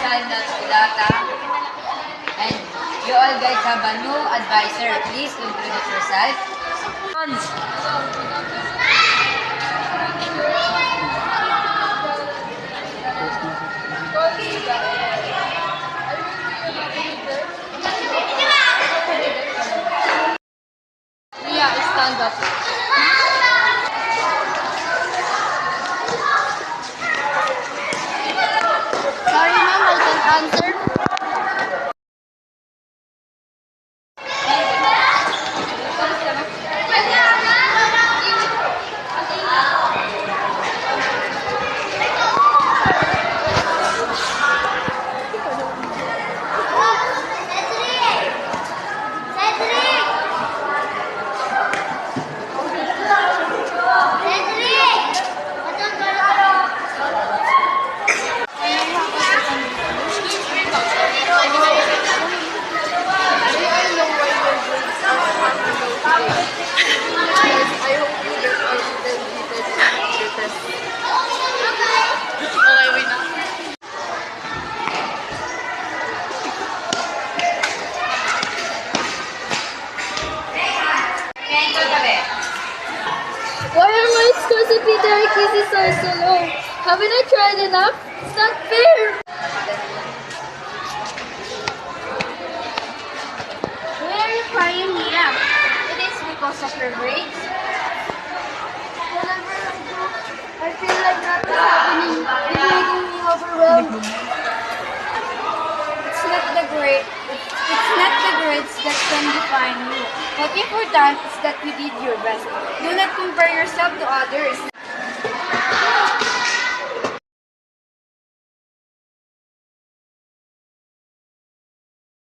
China Ilata. And you all guys have a new advisor. Please introduce yourself. Yeah, stand up. Sorry ma'am, I can't answer. Why are my scores of Peter Kisses are so low? Haven't I tried enough? It's not fair! Why are you crying, Mia? It is because of your grades. Whenever I do, I feel like nothing's happening. It's making me overwhelmed. It's not the grades that can define you. What's important is that you did your best. Do not compare yourself to others.